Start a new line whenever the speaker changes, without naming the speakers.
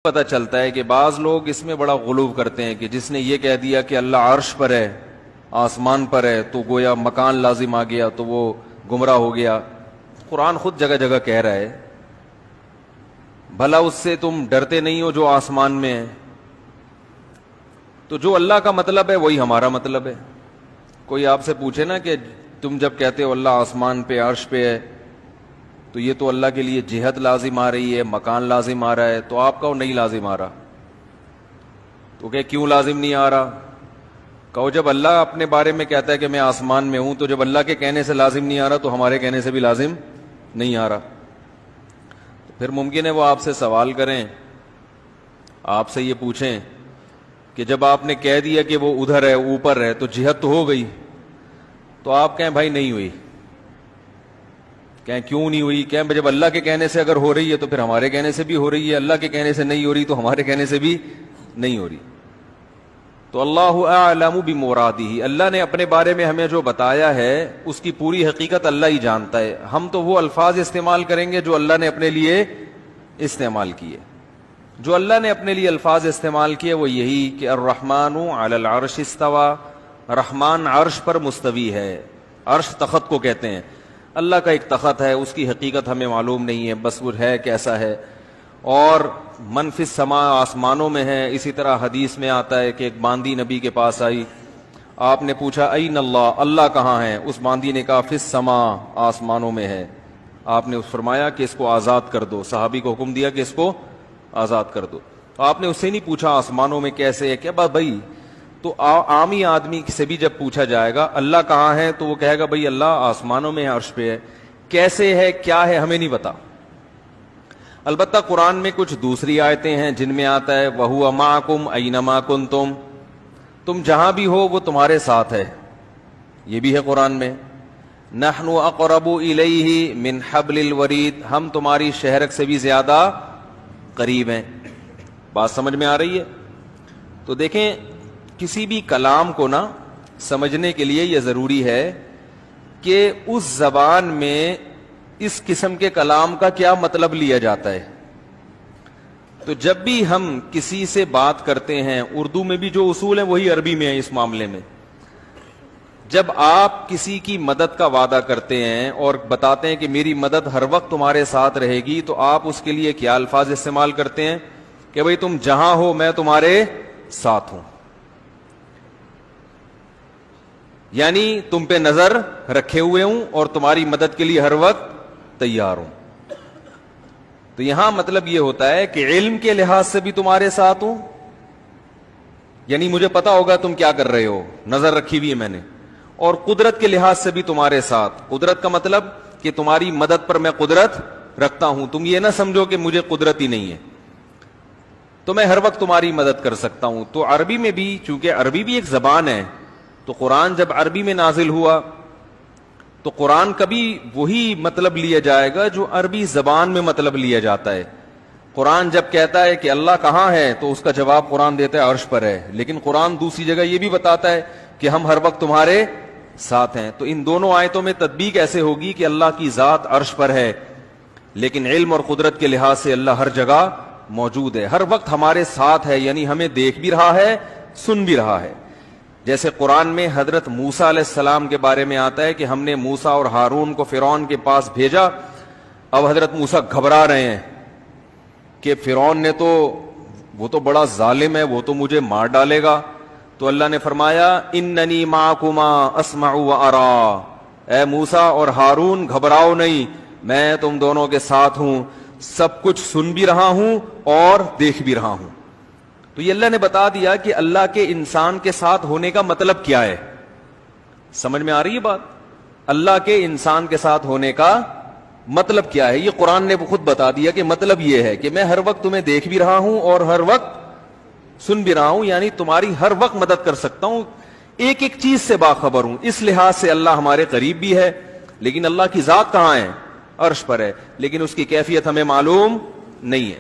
پتہ چلتا ہے کہ بعض لوگ اس میں بڑا غلو کرتے ہیں کہ جس نے یہ کہہ دیا کہ اللہ عرش پر ہے، آسمان پر ہے، تو گویا مکان لازم آ گیا تو وہ گمراہ ہو گیا۔ قرآن خود جگہ جگہ کہہ رہا ہے بھلا اس سے تم ڈرتے نہیں ہو جو آسمان میں ہے؟ تو جو اللہ کا مطلب ہے وہی ہمارا مطلب ہے۔ کوئی آپ سے پوچھے نا کہ تم جب کہتے ہو اللہ آسمان پہ عرش پہ ہے تو یہ تو اللہ کے لیے جہت لازم آ رہی ہے، مکان لازم آ رہا ہے، تو آپ کہو نہیں لازم آ رہا۔ تو کہ کیوں لازم نہیں آ رہا؟ کہو جب اللہ اپنے بارے میں کہتا ہے کہ میں آسمان میں ہوں، تو جب اللہ کے کہنے سے لازم نہیں آ رہا تو ہمارے کہنے سے بھی لازم نہیں آ رہا۔ تو پھر ممکن ہے وہ آپ سے سوال کریں، آپ سے یہ پوچھیں کہ جب آپ نے کہہ دیا کہ وہ ادھر ہے، اوپر ہے، تو جہت تو ہو گئی، تو آپ کہیں بھائی نہیں ہوئی۔ کہیں کیوں نہیں ہوئی؟ کہیں جب اللہ کے کہنے سے اگر ہو رہی ہے تو پھر ہمارے کہنے سے بھی ہو رہی ہے، اللہ کے کہنے سے نہیں ہو رہی تو ہمارے کہنے سے بھی نہیں ہو رہی۔ تو اللہ اعلم بمرادہ، اللہ نے اپنے بارے میں ہمیں جو بتایا ہے اس کی پوری حقیقت اللہ ہی جانتا ہے۔ ہم تو وہ الفاظ استعمال کریں گے جو اللہ نے اپنے لیے استعمال کیے۔ جو اللہ نے اپنے لیے الفاظ استعمال کیے وہ یہی کہ الرحمن علی العرش استوى، رحمان عرش پر مستوی ہے۔ عرش تخت کو کہتے ہیں، اللہ کا ایک تخت ہے، اس کی حقیقت ہمیں معلوم نہیں ہے، بس وہ ہے کیسا ہے۔ اور من فی السماء، آسمانوں میں ہے۔ اسی طرح حدیث میں آتا ہے کہ ایک باندی نبی کے پاس آئی، آپ نے پوچھا این اللہ، اللہ کہاں ہے؟ اس باندی نے کہا فی السماء، آسمانوں میں ہے۔ آپ نے فرمایا کہ اس کو آزاد کر دو، صحابی کو حکم دیا کہ اس کو آزاد کر دو۔ آپ نے اس سے نہیں پوچھا آسمانوں میں کیسے ہے، کہ بھائی تو عامی آدمی سے بھی جب پوچھا جائے گا اللہ کہاں ہے تو وہ کہے گا بھائی اللہ آسمانوں میں ہے، عرش پہ ہے، کیسے ہے، کیا ہے، ہمیں نہیں پتا۔ البتہ قرآن میں کچھ دوسری آیتیں ہیں جن میں آتا ہے وَهُوَ مَعَكُمْ أَيْنَمَا كُنْتُمْ، تم جہاں بھی ہو وہ تمہارے ساتھ ہے، یہ بھی ہے قرآن میں۔ نَحْنُ أَقْرَبُ إِلَيْهِ مِنْ حَبْلِ الْوَرِيدِ، ہم تمہاری شہرک سے بھی زیادہ قریب ہیں۔ بات سمجھ میں آ رہی ہے؟ تو دیکھیں کسی بھی کلام کو نا سمجھنے کے لیے یہ ضروری ہے کہ اس زبان میں اس قسم کے کلام کا کیا مطلب لیا جاتا ہے۔ تو جب بھی ہم کسی سے بات کرتے ہیں، اردو میں بھی جو اصول ہیں وہی عربی میں ہیں اس معاملے میں۔ جب آپ کسی کی مدد کا وعدہ کرتے ہیں اور بتاتے ہیں کہ میری مدد ہر وقت تمہارے ساتھ رہے گی، تو آپ اس کے لیے کیا الفاظ استعمال کرتے ہیں کہ بھئی تم جہاں ہو میں تمہارے ساتھ ہوں، یعنی تم پہ نظر رکھے ہوئے ہوں اور تمہاری مدد کے لیے ہر وقت تیار ہوں۔ تو یہاں مطلب یہ ہوتا ہے کہ علم کے لحاظ سے بھی تمہارے ساتھ ہوں، یعنی مجھے پتا ہوگا تم کیا کر رہے ہو، نظر رکھی ہوئی ہے میں نے، اور قدرت کے لحاظ سے بھی تمہارے ساتھ۔ قدرت کا مطلب کہ تمہاری مدد پر میں قدرت رکھتا ہوں، تم یہ نہ سمجھو کہ مجھے قدرت ہی نہیں ہے، تو میں ہر وقت تمہاری مدد کر سکتا ہوں۔ تو عربی میں بھی، چونکہ عربی بھی ایک زبان ہے، تو قرآن جب عربی میں نازل ہوا تو قرآن کا بھی وہی مطلب لیا جائے گا جو عربی زبان میں مطلب لیا جاتا ہے۔ قرآن جب کہتا ہے کہ اللہ کہاں ہے تو اس کا جواب قرآن دیتا ہے عرش پر ہے، لیکن قرآن دوسری جگہ یہ بھی بتاتا ہے کہ ہم ہر وقت تمہارے ساتھ ہیں۔ تو ان دونوں آیتوں میں تطبیق ایسے ہوگی کہ اللہ کی ذات عرش پر ہے، لیکن علم اور قدرت کے لحاظ سے اللہ ہر جگہ موجود ہے، ہر وقت ہمارے ساتھ ہے، یعنی ہمیں دیکھ بھی رہا ہے، سن بھی رہا ہے۔ جیسے قرآن میں حضرت موسیٰ علیہ السلام کے بارے میں آتا ہے کہ ہم نے موسیٰ اور ہارون کو فرعون کے پاس بھیجا۔ اب حضرت موسیٰ گھبرا رہے ہیں کہ فرعون نے تو وہ تو بڑا ظالم ہے، وہ تو مجھے مار ڈالے گا۔ تو اللہ نے فرمایا اننی معکما اسمع و ارا، اے موسیٰ اور ہارون گھبراؤ نہیں، میں تم دونوں کے ساتھ ہوں، سب کچھ سن بھی رہا ہوں اور دیکھ بھی رہا ہوں۔ تو یہ اللہ نے بتا دیا کہ اللہ کے انسان کے ساتھ ہونے کا مطلب کیا ہے۔ سمجھ میں آ رہی ہے بات؟ اللہ کے انسان کے ساتھ ہونے کا مطلب کیا ہے، یہ قرآن نے خود بتا دیا کہ مطلب یہ ہے کہ میں ہر وقت تمہیں دیکھ بھی رہا ہوں اور ہر وقت سن بھی رہا ہوں، یعنی تمہاری ہر وقت مدد کر سکتا ہوں، ایک ایک چیز سے باخبر ہوں۔ اس لحاظ سے اللہ ہمارے قریب بھی ہے، لیکن اللہ کی ذات کہاں ہے؟ عرش پر ہے، لیکن اس کی کیفیت ہمیں معلوم نہیں ہے۔